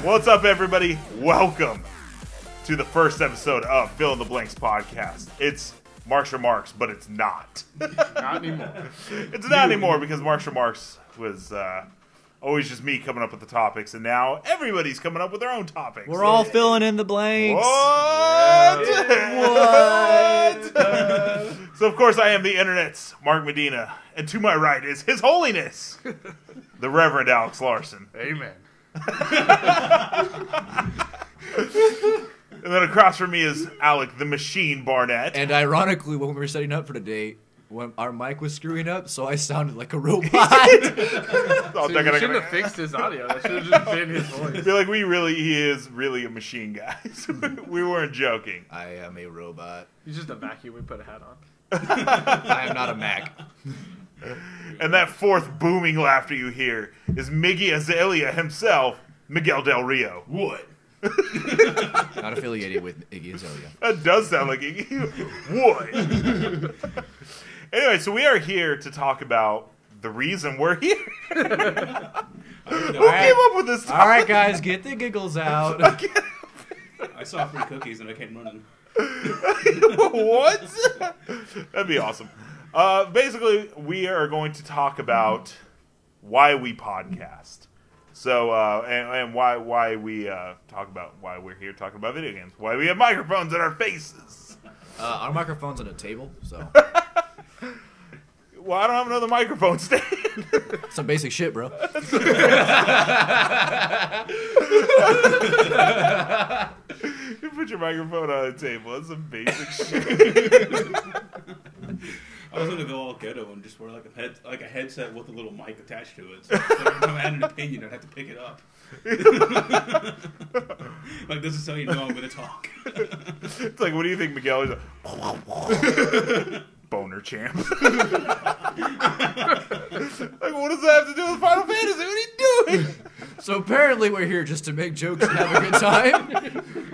What's up, everybody? Welcome to the first episode of Fill in the Blanks podcast. It's Marks Remarks, but it's not. Not anymore. It's not anymore because Marks Remarks was always just me coming up with the topics, and now everybody's coming up with their own topics. We're all filling in the blanks. What? What? So, of course, I am the internet's Mark Medina, and to my right is His Holiness, the Reverend Alex Larson. Amen. And then across from me is Alec the Machine Barnett. And ironically, when we were setting up for today, when our mic was screwing up, so I sounded like a robot. Oh, So you shouldn't have fixed his audio. That should have just been his voice. I feel like he is really a machine, guys. We weren't joking. I am a robot. He's just a vacuum we put a hat on. I am not a Mac. And that fourth booming laughter you hear is Miggy Azalea himself, Miguel Del Rio. What? Not affiliated with Iggy Azalea. That does sound like Iggy. What? Anyway, so we are here to talk about the reason we're here. Who came up with this topic? All right, guys, get the giggles out. I saw free cookies and I came running. What? That'd be awesome. Basically, we are going to talk about why we podcast. So, and why we talk about why we're here talking about video games. Why we have microphones in our faces. Our microphone's on a table, so Well, I don't have another microphone stand. some basic shit, bro. You put your microphone on a table. That's some basic shit. I was gonna go all ghetto and just wear like a headset with a little mic attached to it. So every time I had an opinion, I'd have to pick it up. Like, this is how you know I'm gonna talk. It's like, what do you think, Miguel? He's like, boner champ. Like, what does that have to do with Final Fantasy? What are you doing? So apparently we're here just to make jokes and have a good time,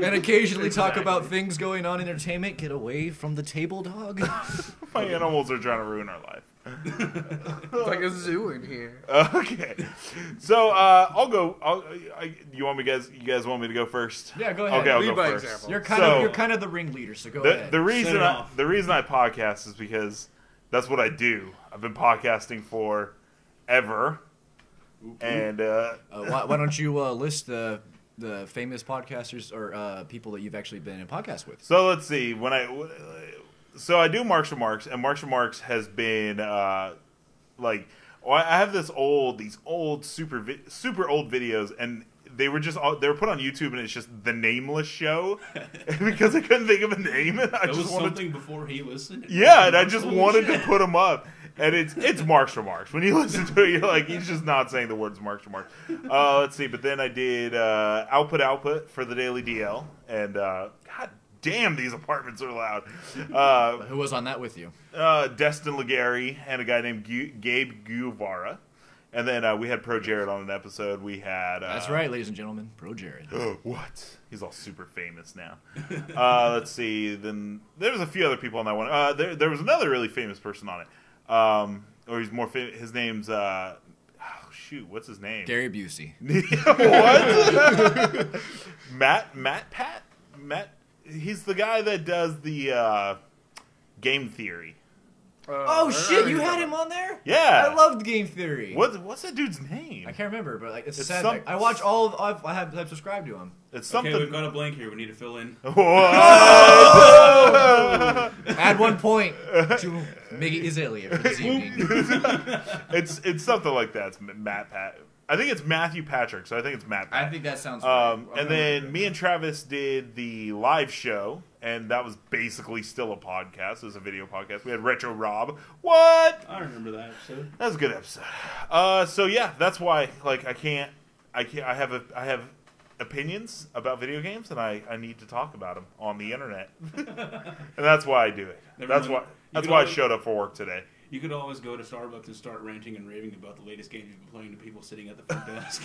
and occasionally talk about things going on in entertainment. Get away from the table, dog. My animals are trying to ruin our life. It's like a zoo in here. Okay, so I'll go. You want me, guys? You guys want me to go first? Yeah, go ahead. Okay, I'll Lead go by first. example. You're kind of the ringleader, so go ahead. The reason Set it off. the reason I podcast is because that's what I do. I've been podcasting for ever, and Why don't you list the famous podcasters or people that you've actually been in podcasts with? so let's see. So I do Marks Remarks, and Marks Remarks has been like, I have these old super old videos, and they were put on YouTube, and it's just the Nameless Show because I couldn't think of a name, and I That was just wanted something before he listened. Yeah, and I just Holy wanted shit. to put them up. And it's Marks Remarks. When you listen to it, you're like, he's just not saying the words Marks Remarks. Let's see. But then I did Output for the Daily DL. And God damn, these apartments are loud. Who was on that with you? Destin Legary and a guy named Gabe Guevara. And then we had Pro Jared on an episode. We had... That's right, ladies and gentlemen, Pro Jared. What? He's all super famous now. Let's see. Then there was a few other people on that one. There was another really famous person on it. Or he's more famous. His name's what's his name? Gary Busey. What? Matt. He's the guy that does the Game Theory. Oh shit, you had him on there? Yeah. I loved Game Theory. What's that dude's name? I can't remember, but like it's sad. some- I watch all of I've subscribed to him. It's Okay, something. we've got a blank here. We need to fill in. Add 1 point to Miggy Azalea for this evening. It's something like that. It's I think it's Matthew Patrick, so I think it's Matt Pat. I think that sounds right. And then me and Travis did the live show, and that was basically still a podcast. It was a video podcast. We had Retro Rob. What? I remember that episode. That was a good episode. So yeah, that's why like I have opinions about video games, and I need to talk about them on the internet, and that's why I do it. That's why I showed up for work today. You could always go to Starbucks and start ranting and raving about the latest games you've been playing to people sitting at the front desk.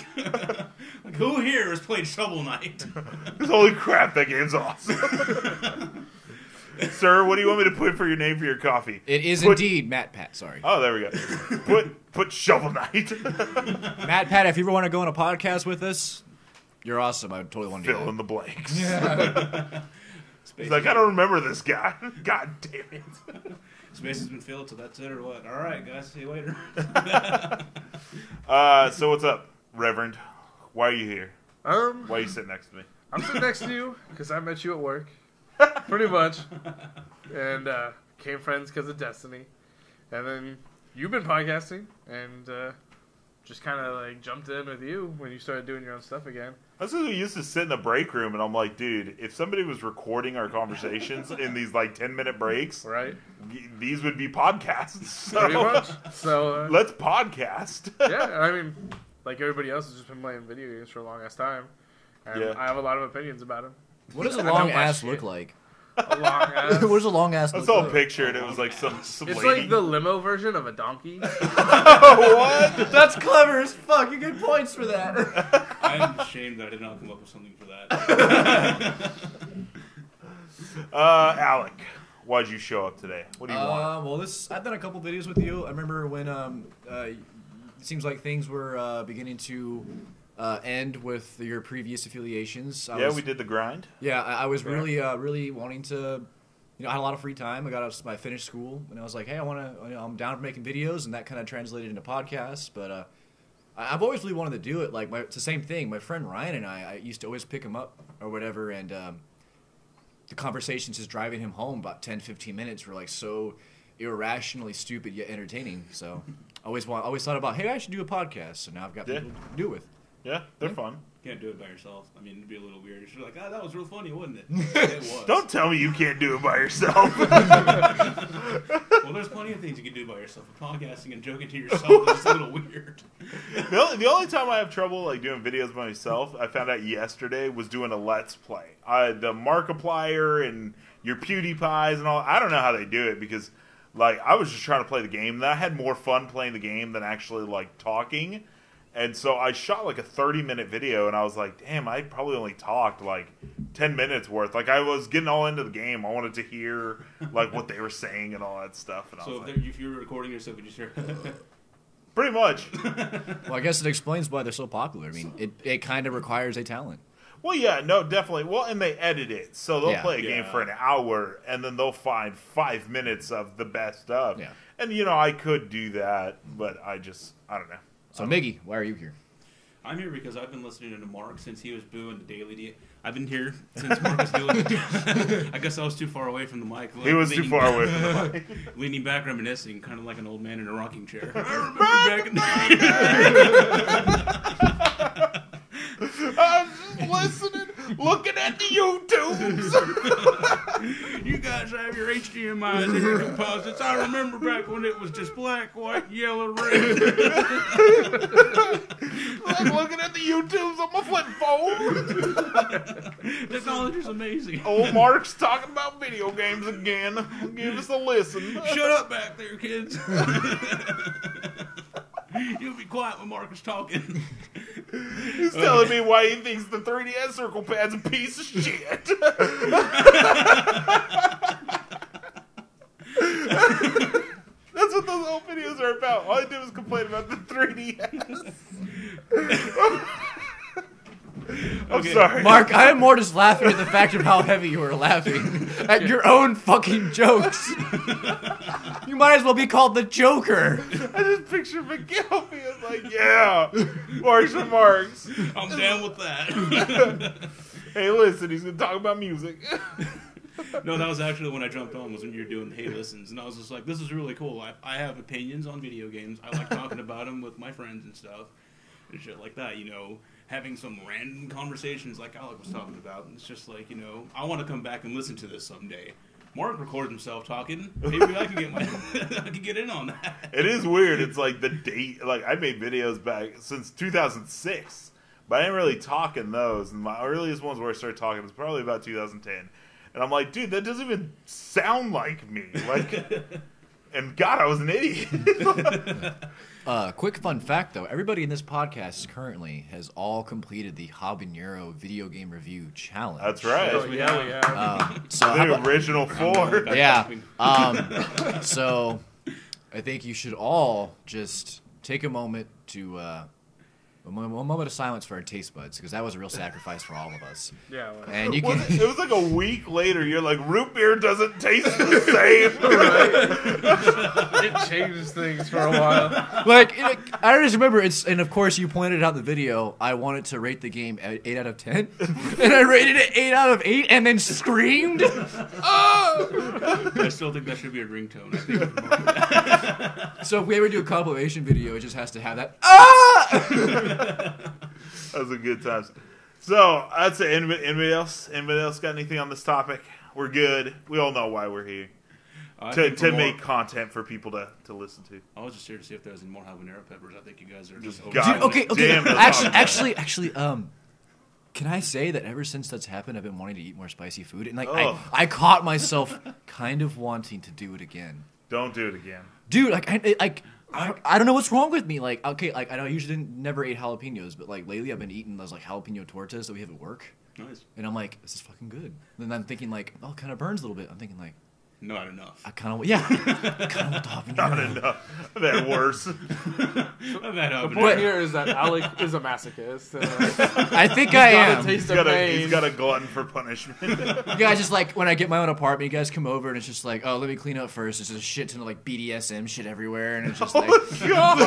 Like, who here has played Shovel Knight? Holy crap, that game's awesome. Sir, what do you want me to put for your name for your coffee? It is indeed Matt Pat, sorry. Oh, there we go. Put Shovel Knight. Matt Pat, if you ever want to go on a podcast with us, You're awesome. I totally want to do Fill that. in the blanks. Space He's like, I don't remember this guy. God damn it. Space has been filled, so that's it or what? All right, guys. See you later. So what's up, Reverend? Why are you here? Um, Why are you sitting next to me? I'm sitting next to you because I met you at work, pretty much, and became friends because of Destiny, and then you've been podcasting, and just kind of like jumped in with you when you started doing your own stuff again. That's because we used to sit in the break room, and I'm like, dude, if somebody was recording our conversations in these like 10-minute breaks, Right? these would be podcasts. So Pretty much. So let's podcast. yeah, I mean, like everybody else has just been playing video games for a long ass time, and Yeah. I have a lot of opinions about them. What does a I know long my ass shit. look like? A long ass. What does a long ass I look saw a like? picture, and it was like some It's lady. like the limo version of a donkey. What? That's clever as fuck. You get points for that. I'm ashamed that I did not come up with something for that. Alec, why'd you show up today? What do you want? Well, I've done a couple videos with you. I remember when it seems like things were beginning to end with your previous affiliations. We did the grind. Yeah, I was really, really wanting to. I had a lot of free time. I finished school, and I was like, hey, I'm down for making videos, and that kind of translated into podcasts. But I've always really wanted to do it. Like, it's the same thing. My friend Ryan and I used to always pick him up or whatever, and the conversations just driving him home about 10, 15 minutes were like so irrationally stupid yet entertaining. So I always thought about, hey, I should do a podcast. So now I've got people to do it with. Yeah, they're fun. Can't do it by yourself. I mean, it'd be a little weird. You're like, that was real funny, wasn't it? It was. Don't tell me you can't do it by yourself. Well, there's plenty of things you can do by yourself. Podcasting and joking to yourself is a little weird. The only time I have trouble like doing videos by myself, I found out yesterday, was doing a Let's Play. The Markiplier and your PewDiePies and all. I don't know how they do it because, like, I was just trying to play the game. And I had more fun playing the game than actually like talking. And so I shot like a 30-minute video, and I was like, damn, I probably only talked like 10 minutes worth. Like, I was getting all into the game. I wanted to hear like what they were saying and all that stuff. And I was So like, if you were recording yourself, would you share? pretty much. Well, I guess it explains why they're so popular. I mean, it kind of requires a talent. Well, yeah, no, definitely. Well, and they edit it. So they'll Yeah. play a game Yeah. for an hour, and then they'll find 5 minutes of the best stuff. Yeah. And, I could do that, but I don't know. So, Miggy, why are you here? I'm here because I've been listening to Mark since he was booing the Daily. I've been here since Mark was doing it. I guess I was too far away from the mic. He was too far away from the mic. Leaning back, reminiscing, kind of like an old man in a rocking chair. I remember back in the I was just listening, looking at the YouTubes. You guys have your HDMIs and your composites. I remember back when it was just black, white, yellow, red. I'm looking at the YouTubes on my flip phone. Technology's amazing. Old Mark's talking about video games again. Give us a listen. Shut up back there, kids. You'll be quiet when Mark is talking. He's telling me why he thinks the 3DS Circle Pad's a piece of shit. That's what those old videos are about. All I did was complain about the 3DS. I'm Okay. sorry. Mark, I am more just laughing at the fact of how heavy you were laughing at your own fucking jokes. You might as well be called the Joker. I just picture Miguel being like, yeah, Marks and Marks. I'm down with that. Hey, listen, he's going to talk about music. No, that was actually when I jumped on, was when you were doing the Hey Listens. And I was just like, this is really cool. I have opinions on video games. I like talking about them with my friends and stuff. And shit like that, having some random conversations like Alec was talking about. And it's just like, I want to come back and listen to this someday. Mark records himself talking. Maybe I can get I can get in on that. It is weird. It's like the date. Like, I made videos back since 2006, but I didn't really talk in those. And my earliest ones where I started talking was probably about 2010. And I'm like, dude, that doesn't even sound like me. Like, and God, I was an idiot. Quick fun fact, though. Everybody in this podcast currently has all completed the Habanero video game review challenge. That's right. Oh, yeah, we have. So how The about- original four. yeah. So I think you should all just take a moment to a moment of silence for our taste buds, because that was a real sacrifice for all of us. Yeah. Well, And you Was can. it was like a week later. You're like, root beer doesn't taste the same. it changes things for a while. Like, I just remember and of course you pointed out in the video, I wanted to rate the game at 8 out of 10, and I rated it 8 out of 8, and then screamed. Oh! I still think that should be a ringtone. I think. So if we ever do a compilation video, it just has to have that. Ah! That was a good time. So I'd say anybody else got anything on this topic? We're good. We all know why we're here. To make content for people to listen to. I was just here to see if there was any more habanero peppers. I think you guys are just God Dude, okay. damn, that's Actually, can I say that ever since that's happened, I've been wanting to eat more spicy food, and like Oh. I caught myself kind of wanting to do it again. Don't do it again. Dude, I don't know what's wrong with me. Like, okay, like I know I usually never ate jalapenos, but like lately I've been eating those like jalapeno tortas that we have at work, Nice. and I'm like, this is fucking good. And then I'm thinking like, oh, it kind of burns a little bit. I'm thinking like, Not enough. I kind of want the habanero. Not enough. I've had worse. I've had The habanero. point here is that Alec is a masochist. And, I think I got a am. taste He's of got, pain. he's got a glutton for punishment. You guys just like when I get my own apartment, you guys come over and it's just like, oh, let me clean up first. There's just a shit ton of like BDSM shit everywhere, and it's just like, God.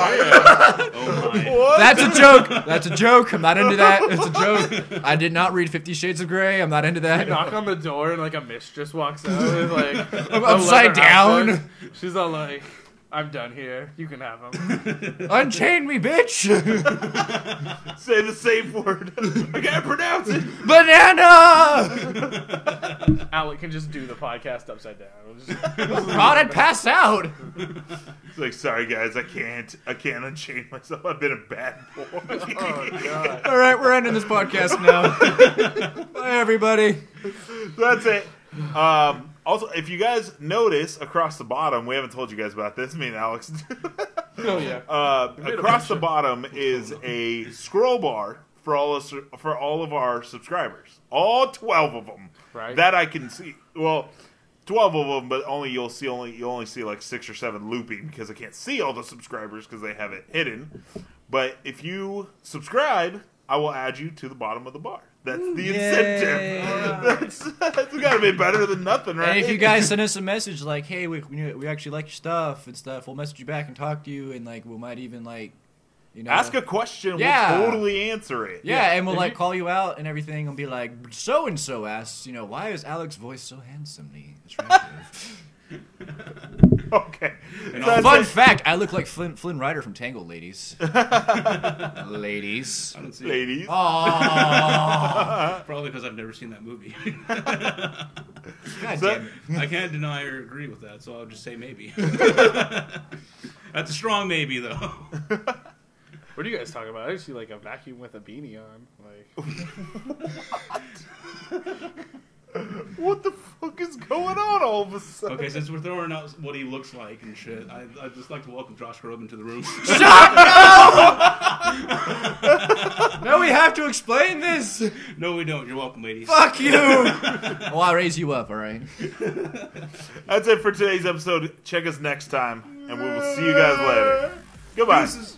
Oh my. What? that's a joke. That's a joke. I'm not into that. It's a joke. I did not read 50 Shades of Grey. I'm not into that. knock on the door and like a mistress walks out with like I'm a upside leather down. outfit. She's all like, "I'm done here. You can have them." Unchain me, bitch. Say the safe word. I can't pronounce it. Banana. Alec can just do the podcast upside down. God, I'd pass out. It's like, sorry guys, I can't unchain myself. I've been a bad boy. Oh god. All right, we're ending this podcast now. Bye, everybody. That's it. Also, if you guys notice across the bottom, we haven't told you guys about this. Me and Alex. Oh yeah. Across the bottom is a scroll bar for all of our subscribers, all 12 of them. Right. That I can see. Well, 12 of them, but you'll only see like 6 or 7 looping because I can't see all the subscribers because they have it hidden. But if you subscribe, I will add you to the bottom of the bar. That's the Yay. incentive. That's got to be better than nothing, right? And if you guys send us a message like, "Hey, we actually like your stuff and stuff," we'll message you back and talk to you, and like we might even like, you know, ask a question, Yeah. we'll totally answer it. yeah, and we'll If like you- call you out and everything, and be like, "So and so asks, you know, why is Alex's voice so handsomely attractive?" Okay. And That's Fun it. fact: I look like Flynn Rider from Tangled, ladies. Ladies. I don't see it. Ladies. Oh, Probably because I've never seen that movie. God So- damn it. I can't deny or agree with that, so I'll just say maybe. That's a strong maybe, though. What do you guys talk about? I see like a vacuum with a beanie on. Like, What the fuck is going on all of a sudden? Okay, since we're throwing out what he looks like and shit, I'd just like to welcome Josh Groban to the room. No, we have to explain this. No, we don't. You're welcome, ladies. Fuck you. Well, I'll raise you up, all right? That's it for today's episode. Check us next time, and we will see you guys later. Goodbye. Deuces.